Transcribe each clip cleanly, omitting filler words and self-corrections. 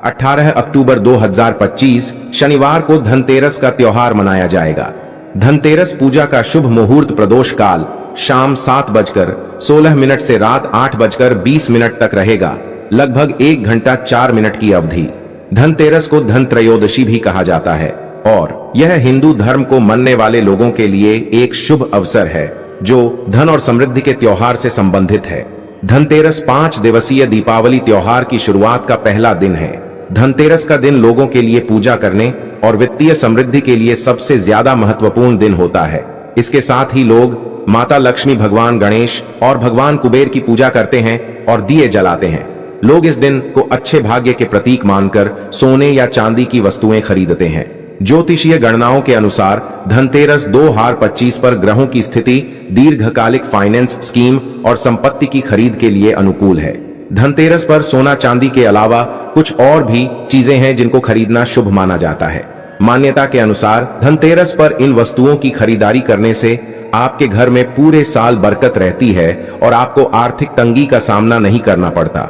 18 अक्टूबर 2025 शनिवार को धनतेरस का त्योहार मनाया जाएगा। धनतेरस पूजा का शुभ मुहूर्त प्रदोष काल शाम 7:16 से रात 8:20 तक रहेगा, लगभग 1 घंटा 4 मिनट की अवधि। धनतेरस को धन त्रयोदशी भी कहा जाता है और यह हिंदू धर्म को मानने वाले लोगों के लिए एक शुभ अवसर है जो धन और समृद्धि के त्योहार से संबंधित है। धनतेरस 5 दिवसीय दीपावली त्योहार की शुरुआत का पहला दिन है। धनतेरस का दिन लोगों के लिए पूजा करने और वित्तीय समृद्धि के लिए सबसे ज्यादा महत्वपूर्ण दिन होता है। इसके साथ ही लोग माता लक्ष्मी, भगवान गणेश और भगवान कुबेर की पूजा करते हैं और दिए जलाते हैं। लोग इस दिन को अच्छे भाग्य के प्रतीक मानकर सोने या चांदी की वस्तुएं खरीदते हैं। ज्योतिषीय गणनाओं के अनुसार धनतेरस 2025 पर ग्रहों की स्थिति दीर्घकालिक फाइनेंस स्कीम और संपत्ति की खरीद के लिए अनुकूल है। धनतेरस पर सोना चांदी के अलावा कुछ और भी चीजें हैं जिनको खरीदना शुभ माना जाता है। मान्यता के अनुसार धनतेरस पर इन वस्तुओं की खरीदारी करने से आपके घर में पूरे साल बरकत रहती है और आपको आर्थिक तंगी का सामना नहीं करना पड़ता।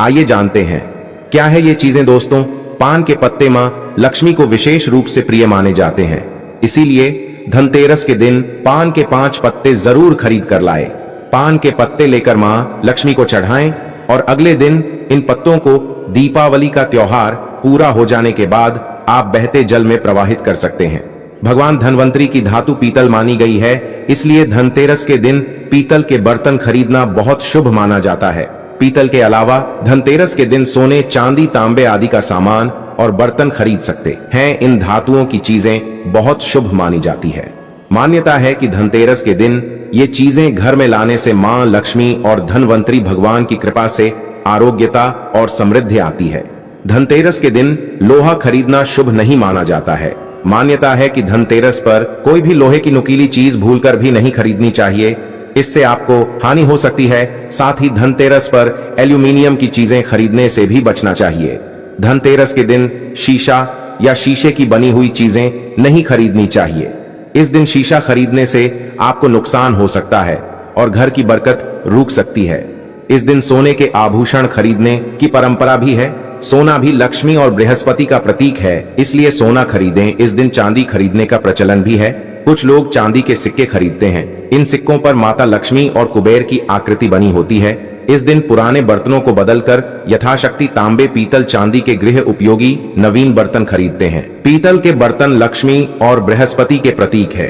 आइए जानते हैं क्या है ये चीजें दोस्तों। पान के पत्ते मां लक्ष्मी को विशेष रूप से प्रिय माने जाते हैं, इसीलिए धनतेरस के दिन पान के 5 पत्ते जरूर खरीद कर लाए। पान के पत्ते लेकर मां लक्ष्मी को चढ़ाएं और अगले दिन इन पत्तों को दीपावली का त्योहार पूरा हो जाने के बाद आप बहते जल में प्रवाहित कर सकते हैं। भगवान धनवंतरी की धातु पीतल मानी गई है, इसलिए धनतेरस के दिन पीतल के बर्तन खरीदना बहुत शुभ माना जाता है। पीतल के अलावा धनतेरस के दिन सोने, चांदी, तांबे आदि का सामान और बर्तन खरीद सकते हैं। इन धातुओं की चीजें बहुत शुभ मानी जाती है। मान्यता है कि धनतेरस के दिन ये चीजें घर में लाने से मां लक्ष्मी और धनवंतरी भगवान की कृपा से आरोग्यता और समृद्धि आती है। धनतेरस के दिन लोहा खरीदना शुभ नहीं माना जाता है। मान्यता है कि धनतेरस पर कोई भी लोहे की नुकीली चीज भूलकर भी नहीं खरीदनी चाहिए, इससे आपको हानि हो सकती है। साथ ही धनतेरस पर एल्यूमिनियम की चीजें खरीदने से भी बचना चाहिए। धनतेरस के दिन शीशा या शीशे की बनी हुई चीजें नहीं खरीदनी चाहिए। इस दिन शीशा खरीदने से आपको नुकसान हो सकता है और घर की बरकत रुक सकती है। इस दिन सोने के आभूषण खरीदने की परंपरा भी है। सोना भी लक्ष्मी और बृहस्पति का प्रतीक है, इसलिए सोना खरीदें। इस दिन चांदी खरीदने का प्रचलन भी है। कुछ लोग चांदी के सिक्के खरीदते हैं। इन सिक्कों पर माता लक्ष्मी और कुबेर की आकृति बनी होती है। इस दिन पुराने बर्तनों को बदलकर यथाशक्ति तांबे, पीतल, चांदी के गृह उपयोगी नवीन बर्तन खरीदते हैं। पीतल के बर्तन लक्ष्मी और बृहस्पति के प्रतीक है,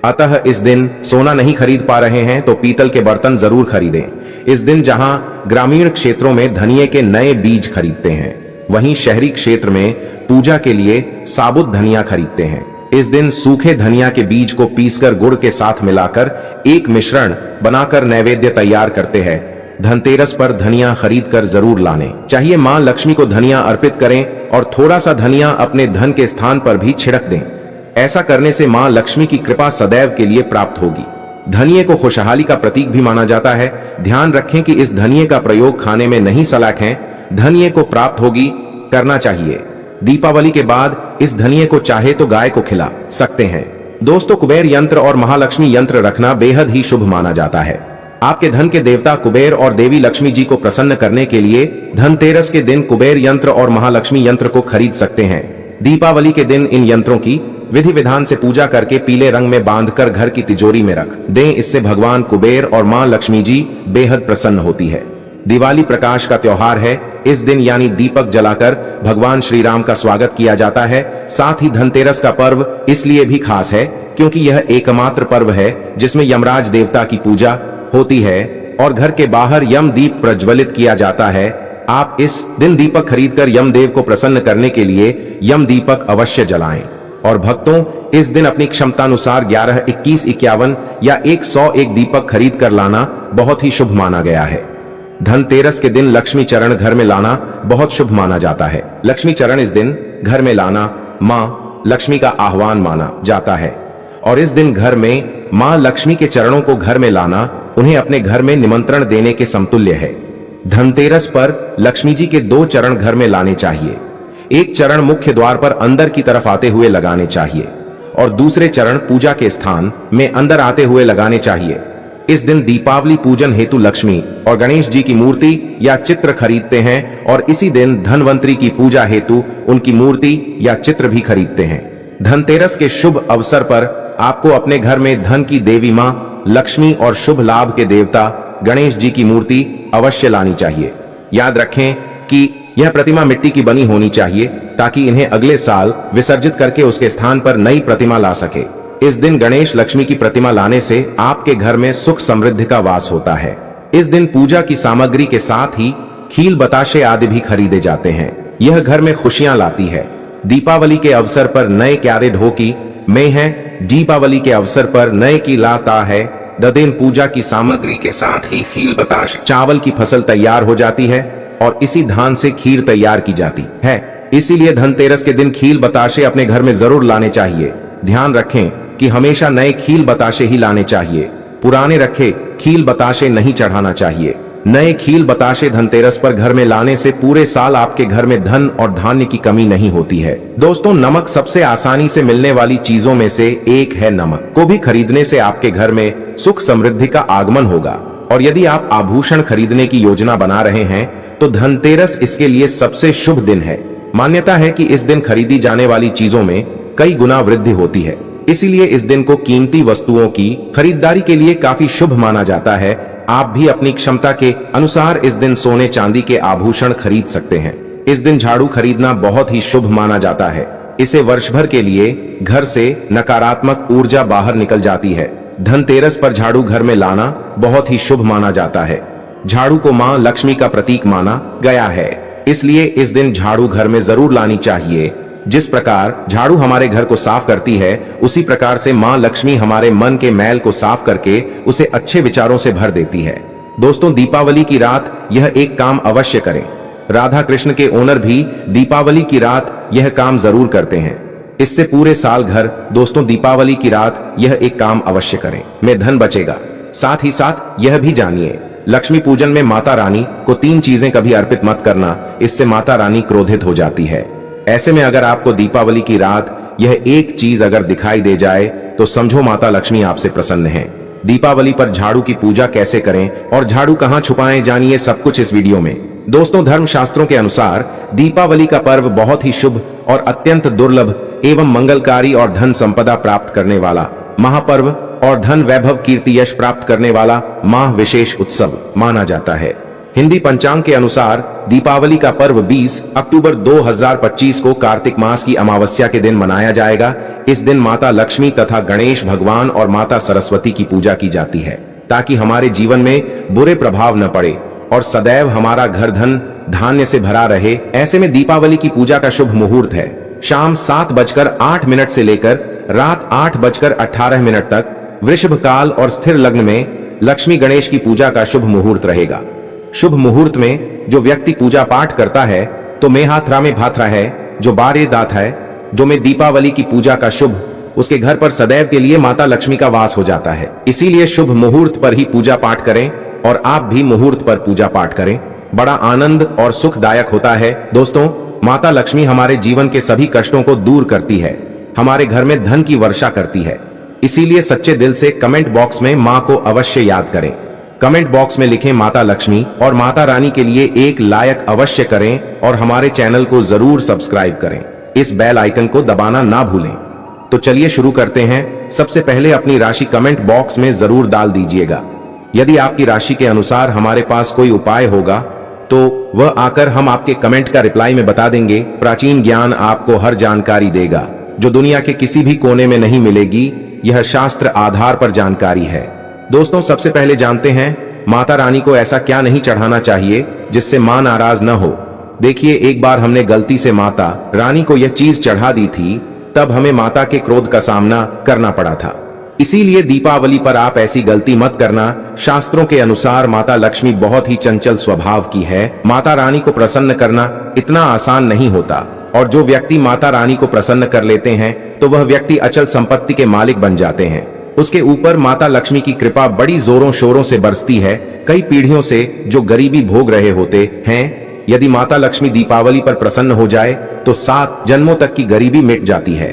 अतः इस दिन सोना नहीं खरीद पा रहे हैं तो पीतल के बर्तन जरूर खरीदें। इस दिन जहां ग्रामीण क्षेत्रों में धनिये के नए बीज खरीदते हैं, वहीं शहरी क्षेत्र में पूजा के लिए साबुत धनिया खरीदते हैं। इस दिन सूखे धनिया के बीज को पीसकर गुड़ के साथ मिलाकर एक मिश्रण बनाकर नैवेद्य तैयार करते हैं। धनतेरस पर धनिया खरीद कर जरूर लाने चाहिए। मां लक्ष्मी को धनिया अर्पित करें और थोड़ा सा धनिया अपने धन के स्थान पर भी छिड़क दें। ऐसा करने से मां लक्ष्मी की कृपा सदैव के लिए प्राप्त होगी। धनिये को खुशहाली का प्रतीक भी माना जाता है। ध्यान रखें कि इस धनिये का प्रयोग खाने में नहीं सलाखें। धनिये को प्राप्त होगी करना चाहिए। दीपावली के बाद इस धनिये को चाहे तो गाय को खिला सकते हैं। दोस्तों, कुबेर यंत्र और महालक्ष्मी यंत्र रखना बेहद ही शुभ माना जाता है। आपके धन के देवता कुबेर और देवी लक्ष्मी जी को प्रसन्न करने के लिए धनतेरस के दिन कुबेर यंत्र और महालक्ष्मी यंत्र को खरीद सकते हैं। दीपावली के दिन इन यंत्रों की विधि विधान से पूजा करके पीले रंग में बांधकर घर की तिजोरी में रख दें। इससे भगवान कुबेर और मां लक्ष्मी जी बेहद प्रसन्न होती है। दिवाली प्रकाश का त्योहार है। इस दिन यानी दीपक जलाकर भगवान श्री राम का स्वागत किया जाता है। साथ ही धनतेरस का पर्व इसलिए भी खास है क्योंकि यह एकमात्र पर्व है जिसमें यमराज देवता की पूजा होती है और घर के बाहर यम दीप प्रज्वलित किया जाता है। आप इस दिन दीपक खरीदकर यमदेव को प्रसन्न करने के लिए यम दीपक अवश्य जलाएं। और भक्तों, इस दिन अपनी क्षमतानुसार 11, 21, 51 या 101 दीपक खरीद कर लाना बहुत ही शुभ माना गया है। धनतेरस के दिन लक्ष्मी चरण घर में लाना बहुत शुभ माना जाता है। लक्ष्मी चरण इस दिन घर में लाना मां लक्ष्मी का आह्वान माना जाता है और इस दिन घर में मां लक्ष्मी के चरणों को घर में लाना उन्हें अपने घर में निमंत्रण देने के समतुल्य है। धनतेरस पर लक्ष्मी जी के 2 चरण घर में लाने चाहिए। एक चरण मुख्य द्वार पर अंदर की तरफ आते हुए लगाने चाहिए और दूसरे चरण पूजा के स्थान में अंदर आते हुए लगाने चाहिए। इस दिन दीपावली पूजन हेतु लक्ष्मी और गणेश जी की मूर्ति या चित्र खरीदते हैं और इसी दिन धनवंतरी की पूजा हेतु उनकी मूर्ति या चित्र भी खरीदते हैं। धनतेरस के शुभ अवसर पर आपको अपने घर में धन की देवी मां लक्ष्मी और शुभ लाभ के देवता गणेश जी की मूर्ति अवश्य लानी चाहिए। याद रखें कि यह प्रतिमा मिट्टी की बनी होनी चाहिए ताकि इन्हें अगले साल विसर्जित करके उसके स्थान पर नई प्रतिमा ला सके। इस दिन गणेश लक्ष्मी की प्रतिमा लाने से आपके घर में सुख समृद्धि का वास होता है। इस दिन पूजा की सामग्री के साथ ही खील बताशे आदि भी खरीदे जाते हैं। यह घर में खुशियां लाती है। दीपावली के अवसर पर नए क्यारे ढोकी में है। दीपावली के अवसर पर नए की लाता है। द दिन पूजा की सामग्री के साथ ही खील बताशे चावल की फसल तैयार हो जाती है और इसी धान से खीर तैयार की जाती है। इसीलिए धनतेरस के दिन खील बताशे अपने घर में जरूर लाने चाहिए। ध्यान रखें कि हमेशा नए खील बताशे ही लाने चाहिए। पुराने रखे खील बताशे नहीं चढ़ाना चाहिए। नए खील बताशे धनतेरस पर घर में लाने से पूरे साल आपके घर में धन और धान्य की कमी नहीं होती है। दोस्तों, नमक सबसे आसानी से मिलने वाली चीजों में से एक है। नमक को भी खरीदने से आपके घर में सुख समृद्धि का आगमन होगा। और यदि आप आभूषण खरीदने की योजना बना रहे हैं तो धनतेरस इसके लिए सबसे शुभ दिन है। मान्यता है कि इस दिन खरीदी जाने वाली चीजों में कई गुना वृद्धि होती है। इसीलिए इस दिन को कीमती वस्तुओं की खरीदारी के लिए काफी शुभ माना जाता है। आप भी अपनी क्षमता के अनुसार इस दिन सोने चांदी के आभूषण खरीद सकते हैं। इस दिन झाड़ू खरीदना बहुत ही शुभ माना जाता है। इसे वर्ष भर के लिए घर से नकारात्मक ऊर्जा बाहर निकल जाती है। धनतेरस पर झाड़ू घर में लाना बहुत ही शुभ माना जाता है। झाड़ू को मां लक्ष्मी का प्रतीक माना गया है, इसलिए इस दिन झाड़ू घर में जरूर लानी चाहिए। जिस प्रकार झाड़ू हमारे घर को साफ करती है, उसी प्रकार से मां लक्ष्मी हमारे मन के मैल को साफ करके उसे अच्छे विचारों से भर देती है। दोस्तों, दीपावली की रात यह एक काम अवश्य करें। राधा कृष्ण के ओनर भी दीपावली की रात यह काम जरूर करते हैं। इससे पूरे साल घर दोस्तों दीपावली की रात यह एक काम अवश्य करें, में धन बचेगा। साथ ही साथ यह भी जानिए, लक्ष्मी पूजन में माता रानी को 3 चीजें कभी अर्पित मत करना, इससे माता रानी क्रोधित हो जाती है। ऐसे में अगर आपको दीपावली की रात यह एक चीज अगर दिखाई दे जाए तो समझो माता लक्ष्मी आपसे प्रसन्न है। दीपावली पर झाड़ू की पूजा कैसे करें और झाड़ू कहां छुपाएं, जानिए सब कुछ इस वीडियो में। दोस्तों, धर्म शास्त्रों के अनुसार दीपावली का पर्व बहुत ही शुभ और अत्यंत दुर्लभ एवं मंगलकारी और धन संपदा प्राप्त करने वाला महापर्व और धन वैभव कीर्ति यश प्राप्त करने वाला माह विशेष उत्सव माना जाता है। हिंदी पंचांग के अनुसार दीपावली का पर्व 20 अक्टूबर 2025 को कार्तिक मास की अमावस्या के दिन मनाया जाएगा। इस दिन माता लक्ष्मी तथा गणेश भगवान और माता सरस्वती की पूजा की जाती है ताकि हमारे जीवन में बुरे प्रभाव न पड़े और सदैव हमारा घर धन धान्य से भरा रहे। ऐसे में दीपावली की पूजा का शुभ मुहूर्त है शाम 7:08 से लेकर रात 8:18 तक। वृषभ काल और स्थिर लग्न में लक्ष्मी गणेश की पूजा का शुभ मुहूर्त रहेगा। शुभ मुहूर्त में जो व्यक्ति पूजा पाठ करता है तो मेहात्रा में भात्रा है, जो बारे दात है, जो में दीपावली की पूजा का शुभ, उसके घर पर सदैव के लिए माता लक्ष्मी का वास हो जाता है। इसीलिए शुभ मुहूर्त पर ही पूजा पाठ करें और आप भी मुहूर्त पर पूजा पाठ करें, बड़ा आनंद और सुखदायक होता है। दोस्तों, माता लक्ष्मी हमारे जीवन के सभी कष्टों को दूर करती है, हमारे घर में धन की वर्षा करती है। इसीलिए सच्चे दिल से कमेंट बॉक्स में मां को अवश्य याद करें। कमेंट बॉक्स में लिखें माता लक्ष्मी और माता रानी के लिए एक लाइक अवश्य करें और हमारे चैनल को जरूर सब्सक्राइब करें। इस बेल आइकन को दबाना ना भूलें। तो चलिए शुरू करते हैं। सबसे पहले अपनी राशि कमेंट बॉक्स में जरूर डाल दीजिएगा। यदि आपकी राशि के अनुसार हमारे पास कोई उपाय होगा तो वह आकर हम आपके कमेंट का रिप्लाई में बता देंगे। प्राचीन ज्ञान आपको हर जानकारी देगा जो दुनिया के किसी भी कोने में नहीं मिलेगी। यह शास्त्र आधार पर जानकारी है। दोस्तों, सबसे पहले जानते हैं माता रानी को ऐसा क्या नहीं चढ़ाना चाहिए जिससे मां नाराज न हो। देखिए, एक बार हमने गलती से माता रानी को यह चीज चढ़ा दी थी, तब हमें माता के क्रोध का सामना करना पड़ा था। इसीलिए दीपावली पर आप ऐसी गलती मत करना। शास्त्रों के अनुसार माता लक्ष्मी बहुत ही चंचल स्वभाव की है। माता रानी को प्रसन्न करना इतना आसान नहीं होता और जो व्यक्ति माता रानी को प्रसन्न कर लेते हैं तो वह व्यक्ति अचल संपत्ति के मालिक बन जाते हैं। उसके ऊपर माता लक्ष्मी की कृपा बड़ी जोरों शोरों से बरसती है। कई पीढ़ियों से जो गरीबी भोग रहे होते हैं, यदि माता लक्ष्मी दीपावली पर प्रसन्न हो जाए तो 7 जन्मों तक की गरीबी मिट जाती है।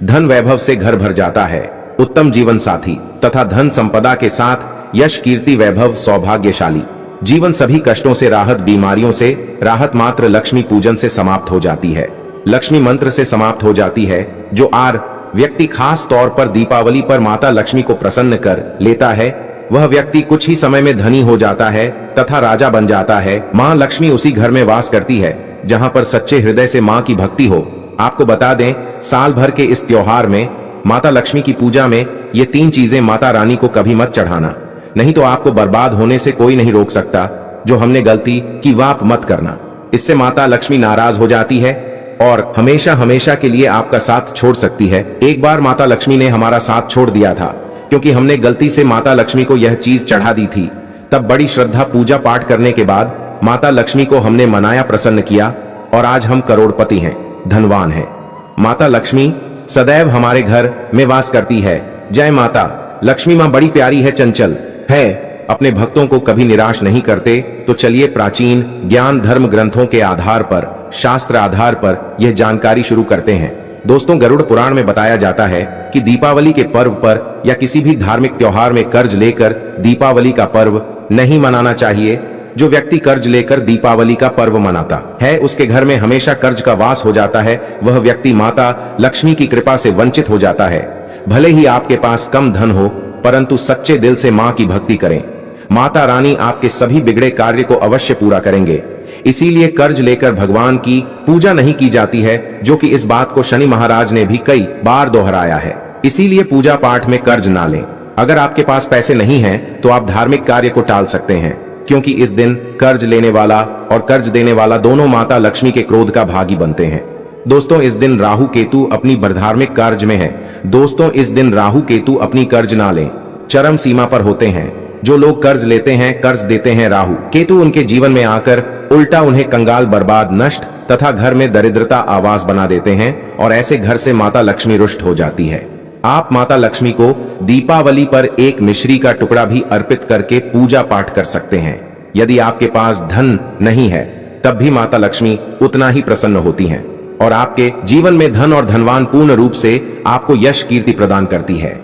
धन वैभव से घर भर जाता है। उत्तम जीवन साथी तथा धन संपदा के साथ यश कीर्ति वैभव सौभाग्यशाली जीवन, सभी कष्टों से राहत, बीमारियों से राहत मात्र लक्ष्मी पूजन से समाप्त हो जाती है। लक्ष्मी मंत्र से समाप्त हो जाती है। जो व्यक्ति खास तौर पर दीपावली पर माता लक्ष्मी को प्रसन्न कर लेता है, वह व्यक्ति कुछ ही समय में धनी हो जाता है तथा राजा बन जाता है। मां लक्ष्मी उसी घर में वास करती है जहां पर सच्चे हृदय से मां की भक्ति हो। आपको बता दें, साल भर के इस त्योहार में माता लक्ष्मी की पूजा में ये 3 चीजें माता रानी को कभी मत चढ़ाना, नहीं तो आपको बर्बाद होने से कोई नहीं रोक सकता। जो हमने गलती की वह आप मत करना, इससे माता लक्ष्मी नाराज हो जाती है और हमेशा हमेशा के लिए आपका साथ छोड़ सकती है। एक बार माता लक्ष्मी ने हमारा साथ छोड़ दिया था क्योंकि हमने गलती से माता लक्ष्मी को यह चीज चढ़ा दी थी। तब बड़ी श्रद्धा पूजा पाठ करने के बाद माता लक्ष्मी को हमने मनाया, प्रसन्न किया और आज हम करोड़पति हैं, धनवान हैं। माता लक्ष्मी सदैव हमारे घर में वास करती है। जय माता लक्ष्मी। मां बड़ी प्यारी है, चंचल है, अपने भक्तों को कभी निराश नहीं करते। तो चलिए प्राचीन ज्ञान धर्म ग्रंथों के आधार पर, शास्त्र आधार पर यह जानकारी शुरू करते हैं। दोस्तों, गरुड़ पुराण में बताया जाता है कि दीपावली के पर्व पर या किसी भी धार्मिक त्योहार में कर्ज लेकर दीपावली का पर्व नहीं मनाना चाहिए। जो व्यक्ति कर्ज लेकर दीपावली का पर्व मनाता है, उसके घर में हमेशा कर्ज का वास हो जाता है। वह व्यक्ति माता लक्ष्मी की कृपा से वंचित हो जाता है। भले ही आपके पास कम धन हो, परंतु सच्चे दिल से मां की भक्ति करें, माता रानी आपके सभी बिगड़े कार्य को अवश्य पूरा करेंगे। इसीलिए कर्ज लेकर भगवान की पूजा नहीं की जाती है, जो कि इस बात को शनि महाराज ने भी कई बार दोहराया है। इसीलिए पूजा पाठ में कर्ज ना लें। अगर आपके पास पैसे नहीं हैं, तो आप धार्मिक कार्य को टाल सकते हैं, क्योंकि इस दिन कर्ज लेने वाला और कर्ज देने वाला दोनों माता लक्ष्मी के क्रोध का भागी बनते हैं। दोस्तों, इस दिन राहु केतु अपनी धार्मिक कार्य में है। दोस्तों, इस दिन राहु केतु अपनी कर्ज ना लें, चरम सीमा पर होते हैं। जो लोग कर्ज लेते हैं, कर्ज देते हैं, राहु केतु उनके जीवन में आकर उल्टा उन्हें कंगाल, बर्बाद, नष्ट तथा घर में दरिद्रता आवास बना देते हैं और ऐसे घर से माता लक्ष्मी रुष्ट हो जाती है। आप माता लक्ष्मी को दीपावली पर एक मिश्री का टुकड़ा भी अर्पित करके पूजा पाठ कर सकते हैं। यदि आपके पास धन नहीं है, तब भी माता लक्ष्मी उतना ही प्रसन्न होती हैं और आपके जीवन में धन और धनवान पूर्ण रूप से आपको यश कीर्ति प्रदान करती है।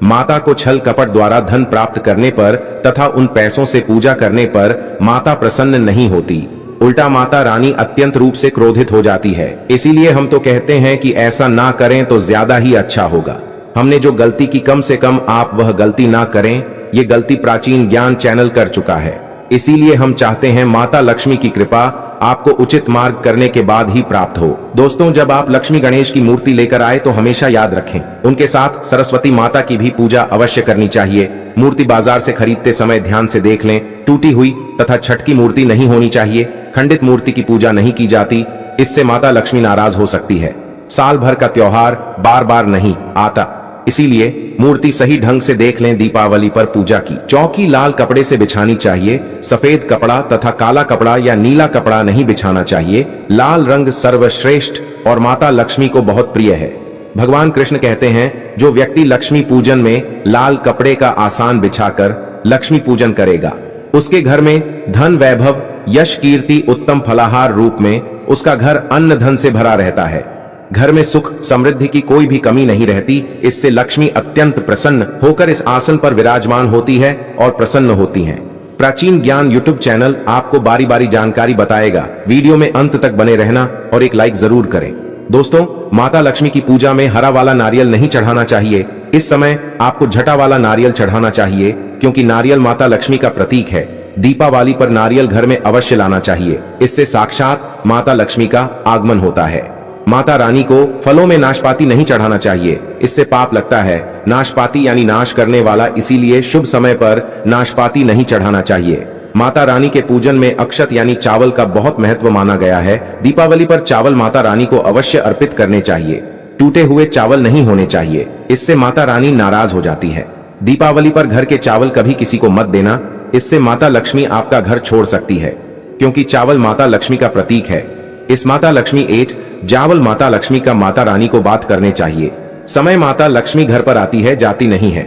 माता को छल कपट द्वारा धन प्राप्त करने पर तथा उन पैसों से पूजा करने पर माता प्रसन्न नहीं होती, उल्टा माता रानी अत्यंत रूप से क्रोधित हो जाती है। इसीलिए हम तो कहते हैं कि ऐसा ना करें तो ज्यादा ही अच्छा होगा। हमने जो गलती की, कम से कम आप वह गलती ना करें। ये गलती प्राचीन ज्ञान चैनल कर चुका है। इसीलिए हम चाहते हैं माता लक्ष्मी की कृपा आपको उचित मार्ग करने के बाद ही प्राप्त हो। दोस्तों, जब आप लक्ष्मी गणेश की मूर्ति लेकर आए तो हमेशा याद रखें, उनके साथ सरस्वती माता की भी पूजा अवश्य करनी चाहिए। मूर्ति बाजार से खरीदते समय ध्यान से देख लें, टूटी हुई तथा छटकी मूर्ति नहीं होनी चाहिए। खंडित मूर्ति की पूजा नहीं की जाती, इससे माता लक्ष्मी नाराज हो सकती है। साल भर का त्योहार बार बार नहीं आता, इसीलिए मूर्ति सही ढंग से देख लें। दीपावली पर पूजा की चौकी लाल कपड़े से बिछानी चाहिए। सफेद कपड़ा तथा काला कपड़ा या नीला कपड़ा नहीं बिछाना चाहिए। लाल रंग सर्वश्रेष्ठ और माता लक्ष्मी को बहुत प्रिय है। भगवान कृष्ण कहते हैं, जो व्यक्ति लक्ष्मी पूजन में लाल कपड़े का आसान बिछाकर लक्ष्मी पूजन करेगा, उसके घर में धन, वैभव, यश, कीर्ति, उत्तम फलाहार रूप में उसका घर अन्न धन से भरा रहता है। घर में सुख समृद्धि की कोई भी कमी नहीं रहती। इससे लक्ष्मी अत्यंत प्रसन्न होकर इस आसन पर विराजमान होती है और प्रसन्न होती हैं। प्राचीन ज्ञान यूट्यूब चैनल आपको बारी बारी जानकारी बताएगा। वीडियो में अंत तक बने रहना और एक लाइक जरूर करें। दोस्तों, माता लक्ष्मी की पूजा में हरा वाला नारियल नहीं चढ़ाना चाहिए। इस समय आपको झटा वाला नारियल चढ़ाना चाहिए, क्योंकि नारियल माता लक्ष्मी का प्रतीक है। दीपावली पर नारियल घर में अवश्य लाना चाहिए, इससे साक्षात माता लक्ष्मी का आगमन होता है। माता रानी को फलों में नाशपाती नहीं चढ़ाना चाहिए, इससे पाप लगता है। नाशपाती यानी नाश करने वाला, इसीलिए शुभ समय पर नाशपाती नहीं चढ़ाना चाहिए। माता रानी के पूजन में अक्षत यानी चावल का बहुत महत्व माना गया है। दीपावली पर चावल माता रानी को अवश्य अर्पित करने चाहिए। टूटे हुए चावल नहीं होने चाहिए, इससे माता रानी नाराज हो जाती है। दीपावली पर घर के चावल कभी किसी को मत देना, इससे माता लक्ष्मी आपका घर छोड़ सकती है, क्योंकि चावल माता लक्ष्मी का प्रतीक है। इस माता लक्ष्मी एट जावल माता लक्ष्मी का माता रानी को बात करने चाहिए। समय माता लक्ष्मी घर पर आती है, जाती नहीं है।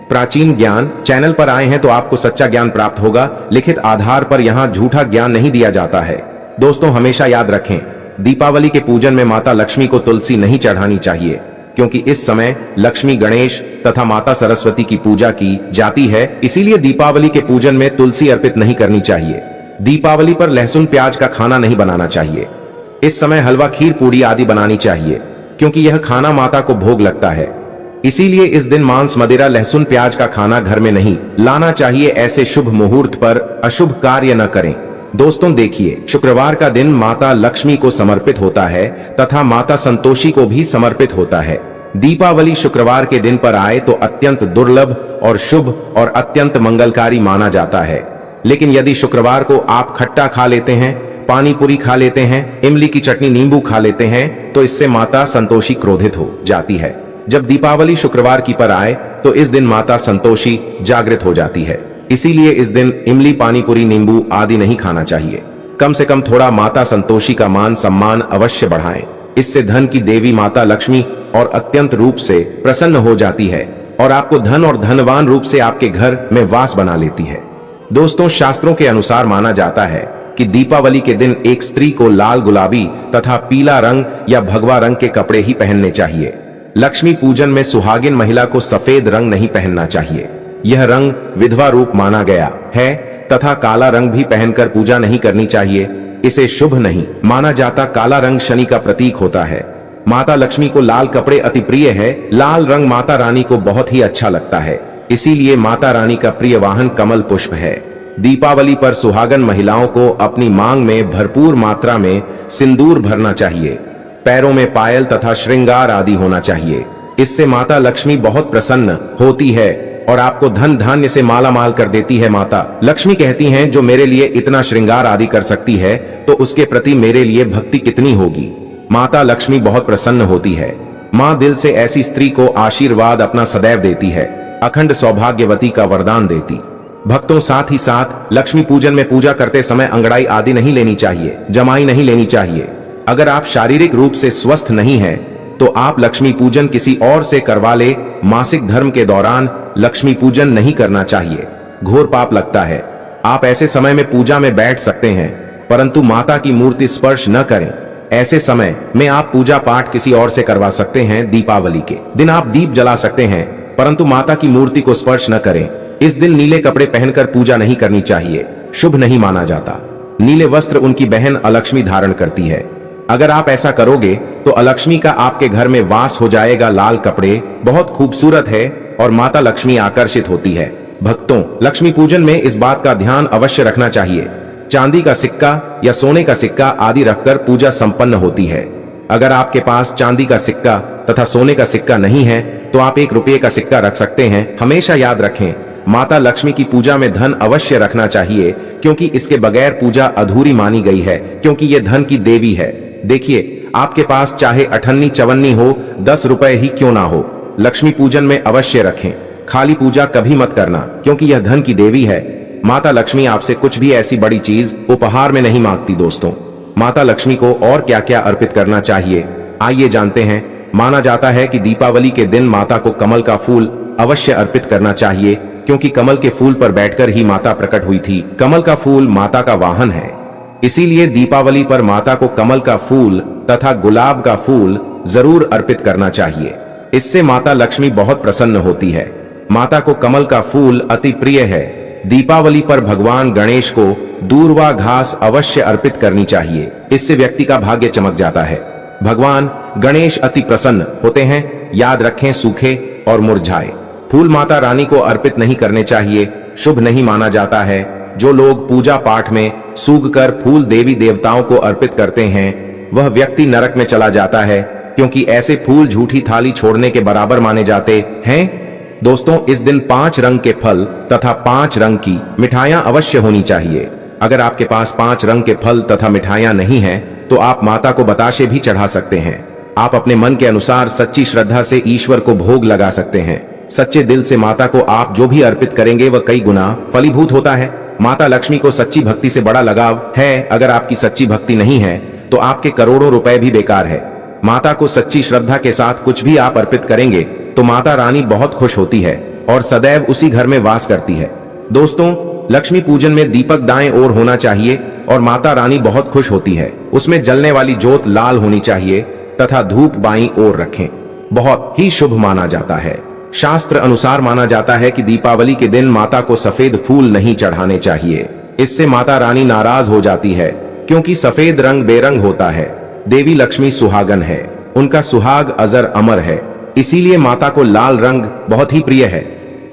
प्राचीन ज्ञान चैनल पर आए हैं तो आपको सच्चा ज्ञान प्राप्त होगा। लिखित आधार पर यहाँ झूठा ज्ञान नहीं दिया जाता है। दोस्तों, हमेशा याद रखें, दीपावली के पूजन में माता लक्ष्मी को तुलसी नहीं चढ़ानी चाहिए, क्योंकि इस समय लक्ष्मी, गणेश तथा माता सरस्वती की पूजा की जाती है। इसीलिए दीपावली के पूजन में तुलसी अर्पित नहीं करनी चाहिए। दीपावली पर लहसुन प्याज का खाना नहीं बनाना चाहिए। इस समय हलवा, खीर, पूड़ी आदि बनानी चाहिए, क्योंकि यह खाना माता को भोग लगता है। इसीलिए इस दिन मांस, मदिरा, लहसुन प्याज का खाना घर में नहीं लाना चाहिए। ऐसे शुभ मुहूर्त पर अशुभ कार्य न करें। दोस्तों देखिए, शुक्रवार का दिन माता लक्ष्मी को समर्पित होता है तथा माता संतोषी को भी समर्पित होता है। दीपावली शुक्रवार के दिन पर आए तो अत्यंत दुर्लभ और शुभ और अत्यंत मंगलकारी माना जाता है। लेकिन यदि शुक्रवार को आप खट्टा खा लेते हैं, पानी पूरी खा लेते हैं, इमली की चटनी, नींबू खा लेते हैं, तो इससे माता संतोषी क्रोधित हो जाती है। जब दीपावली शुक्रवार की पर आए तो इस दिन माता संतोषी जागृत हो जाती है। इसीलिए इस दिन इमली, पानी पूरी, नींबू आदि नहीं खाना चाहिए। कम से कम थोड़ा माता संतोषी का मान सम्मान अवश्य बढ़ाएं। इससे धन की देवी माता लक्ष्मी और अत्यंत रूप से प्रसन्न हो जाती है और आपको धन और धनवान रूप से आपके घर में वास बना लेती है। दोस्तों, शास्त्रों के अनुसार माना जाता है कि दीपावली के दिन एक स्त्री को लाल, गुलाबी तथा पीला रंग या भगवा रंग के कपड़े ही पहनने चाहिए। लक्ष्मी पूजन में सुहागिन महिला को सफेद रंग नहीं पहनना चाहिए। यह रंग विधवा रूप माना गया है तथा काला रंग भी पहनकर पूजा नहीं करनी चाहिए। इसे शुभ नहीं माना जाता। काला रंग शनि का प्रतीक होता है। माता लक्ष्मी को लाल कपड़े अति प्रिय है। लाल रंग माता रानी को बहुत ही अच्छा लगता है। इसीलिए माता रानी का प्रिय वाहन कमल पुष्प है। दीपावली पर सुहागन महिलाओं को अपनी मांग में भरपूर मात्रा में सिंदूर भरना चाहिए। पैरों में पायल तथा श्रृंगार आदि होना चाहिए। इससे माता लक्ष्मी बहुत प्रसन्न होती है और आपको धन धान्य से माला माल कर देती है। माता लक्ष्मी कहती हैं, जो मेरे लिए इतना श्रृंगार आदि कर सकती है तो उसके प्रति मेरे लिए भक्ति कितनी होगी। माता लक्ष्मी बहुत प्रसन्न होती है। माँ दिल से ऐसी स्त्री को आशीर्वाद अपना सदैव देती है। अखंड सौभाग्यवती का वरदान देती। भक्तों, साथ ही साथ लक्ष्मी पूजन में पूजा करते समय अंगड़ाई आदि नहीं लेनी चाहिए, जमाई नहीं लेनी चाहिए। अगर आप शारीरिक रूप से स्वस्थ नहीं हैं, तो आप लक्ष्मी पूजन किसी और से करवा ले। मासिक धर्म के दौरान लक्ष्मी पूजन नहीं करना चाहिए, घोर पाप लगता है। आप ऐसे समय में पूजा में बैठ सकते हैं, परंतु माता की मूर्ति स्पर्श न करें। ऐसे समय में आप पूजा पाठ किसी और से करवा सकते हैं। दीपावली के दिन आप दीप जला सकते हैं, परंतु माता की मूर्ति को स्पर्श न करें। इस दिन नीले कपड़े पहनकर पूजा नहीं करनी चाहिए, शुभ नहीं माना जाता। नीले वस्त्र उनकी बहन अलक्ष्मी धारण करती है। अगर आप ऐसा करोगे तो अलक्ष्मी का आपके घर में वास हो जाएगा। लाल कपड़े बहुत खूबसूरत है और माता लक्ष्मी आकर्षित होती है। भक्तों, लक्ष्मी पूजन में इस बात का ध्यान अवश्य रखना चाहिए। चांदी का सिक्का या सोने का सिक्का आदि रखकर पूजा संपन्न होती है। अगर आपके पास चांदी का सिक्का तथा सोने का सिक्का नहीं है तो आप 1 रुपये का सिक्का रख सकते हैं। हमेशा याद रखें, माता लक्ष्मी की पूजा में धन अवश्य रखना चाहिए, क्योंकि इसके बगैर पूजा अधूरी मानी गई है, क्योंकि ये धन की देवी है। देखिए, आपके पास चाहे अठन्नी चवन्नी हो, 10 रुपए ही क्यों ना हो, लक्ष्मी पूजन में अवश्य रखें। खाली पूजा कभी मत करना, क्योंकि यह धन की देवी है। माता लक्ष्मी आपसे कुछ भी ऐसी बड़ी चीज उपहार में नहीं मांगती। दोस्तों, माता लक्ष्मी को और क्या क्या अर्पित करना चाहिए, आइए जानते हैं। माना जाता है कि दीपावली के दिन माता को कमल का फूल अवश्य अर्पित करना चाहिए, क्योंकि कमल के फूल पर बैठकर ही माता प्रकट हुई थी। कमल का फूल माता का वाहन है। इसीलिए दीपावली पर माता को कमल का फूल तथा गुलाब का फूल जरूर अर्पित करना चाहिए। इससे माता लक्ष्मी बहुत प्रसन्न होती है। माता को कमल का फूल अति प्रिय है। दीपावली पर भगवान गणेश को दूर्वा घास अवश्य अर्पित करनी चाहिए। इससे व्यक्ति का भाग्य चमक जाता है। भगवान गणेश अति प्रसन्न होते हैं। याद रखें, सूखे और मुरझाए फूल माता रानी को अर्पित नहीं करने चाहिए, शुभ नहीं माना जाता है। जो लोग पूजा पाठ में सूखकर फूल देवी देवताओं को अर्पित करते हैं, वह व्यक्ति नरक में चला जाता है, क्योंकि ऐसे फूल झूठी थाली छोड़ने के बराबर माने जाते हैं। दोस्तों, इस दिन 5 रंग के फल तथा 5 रंग की मिठाइयां अवश्य होनी चाहिए। अगर आपके पास 5 रंग के फल तथा मिठाइयां नहीं हैं, तो आप माता को बताशे भी चढ़ा सकते हैं। आप अपने मन के अनुसार सच्ची श्रद्धा से ईश्वर को भोग लगा सकते हैं। सच्चे दिल से माता को आप जो भी अर्पित करेंगे वह कई गुना फलीभूत होता है। माता लक्ष्मी को सच्ची भक्ति से बड़ा लगाव है। अगर आपकी सच्ची भक्ति नहीं है तो आपके करोड़ों रुपए भी बेकार है। माता को सच्ची श्रद्धा के साथ कुछ भी आप अर्पित करेंगे तो माता रानी बहुत खुश होती है और सदैव उसी घर में वास करती है। दोस्तों, लक्ष्मी पूजन में दीपक दाएं ओर होना चाहिए और माता रानी बहुत खुश होती है। उसमें जलने वाली जोत लाल होनी चाहिए तथा धूप बाईं ओर रखें। बहुत ही शुभ माना जाता है। शास्त्र अनुसार माना जाता है कि दीपावली के दिन माता को सफेद फूल नहीं चढ़ाने चाहिए। इससे माता रानी नाराज हो जाती है, क्योंकि सफेद रंग बेरंग होता है। देवी लक्ष्मी सुहागन है, उनका सुहाग अजर अमर है, इसीलिए माता को लाल रंग बहुत ही प्रिय है।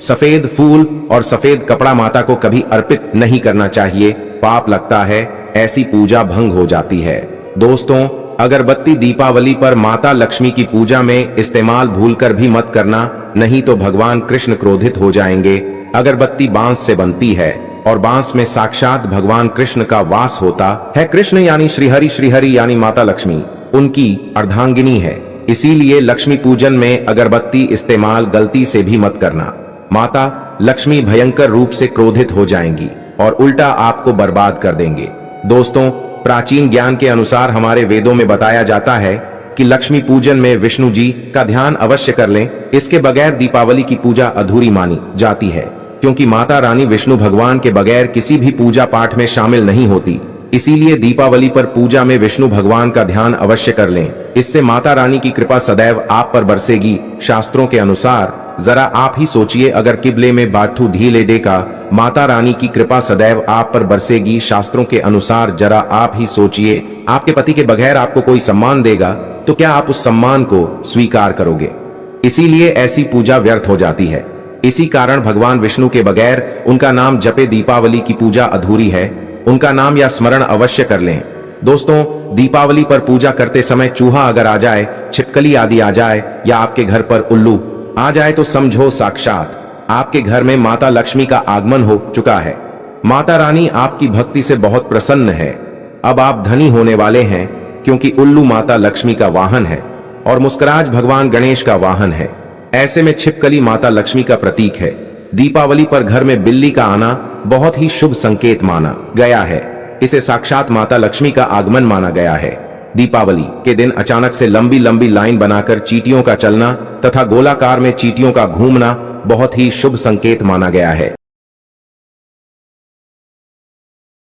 सफेद फूल और सफेद कपड़ा माता को कभी अर्पित नहीं करना चाहिए, पाप लगता है, ऐसी पूजा भंग हो जाती है। दोस्तों, अगरबत्ती दीपावली पर माता लक्ष्मी की पूजा में इस्तेमाल भूलकर भी मत करना, नहीं तो भगवान कृष्ण क्रोधित हो जाएंगे। अगरबत्ती बांस से बनती है और बांस में साक्षात भगवान कृष्ण का वास होता है। कृष्ण यानी श्रीहरि यानी माता लक्ष्मी उनकी अर्धांगिनी है, इसीलिए लक्ष्मी पूजन में अगरबत्ती इस्तेमाल गलती से भी मत करना। माता लक्ष्मी भयंकर रूप से क्रोधित हो जाएंगी और उल्टा आपको बर्बाद कर देंगे। दोस्तों, प्राचीन ज्ञान के अनुसार हमारे वेदों में बताया जाता है कि लक्ष्मी पूजन में विष्णु जी का ध्यान अवश्य कर लें। इसके बगैर दीपावली की पूजा अधूरी मानी जाती है, क्योंकि माता रानी विष्णु भगवान के बगैर किसी भी पूजा पाठ में शामिल नहीं होती। इसीलिए दीपावली पर पूजा में विष्णु भगवान का ध्यान अवश्य कर लें, इससे माता रानी की कृपा सदैव आप पर बरसेगी। शास्त्रों के अनुसार जरा आप ही सोचिए, अगर किबले में बाथू ढीले डेका, माता रानी की कृपा सदैव आप पर बरसेगी। शास्त्रों के अनुसार जरा आप ही सोचिए, आपके पति के बगैर आपको कोई सम्मान देगा तो क्या आप उस सम्मान को स्वीकार करोगे? इसीलिए ऐसी पूजा व्यर्थ हो जाती है। इसी कारण भगवान विष्णु के बगैर उनका नाम जपे दीपावली की पूजा अधूरी है। उनका नाम या स्मरण अवश्य कर लें। दोस्तों, दीपावली पर पूजा करते समय चूहा अगर आ जाए, छिपकली आदि आ जाए या आपके घर पर उल्लू आ जाए तो समझो साक्षात आपके घर में माता लक्ष्मी का आगमन हो चुका है। माता रानी आपकी भक्ति से बहुत प्रसन्न है। अब आप धनी होने वाले हैं, क्योंकि उल्लू माता लक्ष्मी का वाहन है और मुस्कुराज भगवान गणेश का वाहन है। ऐसे में छिपकली माता लक्ष्मी का प्रतीक है। दीपावली पर घर में बिल्ली का आना बहुत ही शुभ संकेत माना गया है। इसे साक्षात माता लक्ष्मी का आगमन माना गया है। दीपावली के दिन अचानक से लंबी लंबी लाइन बनाकर चींटियों का चलना तथा गोलाकार में चींटियों का घूमना बहुत ही शुभ संकेत माना गया है।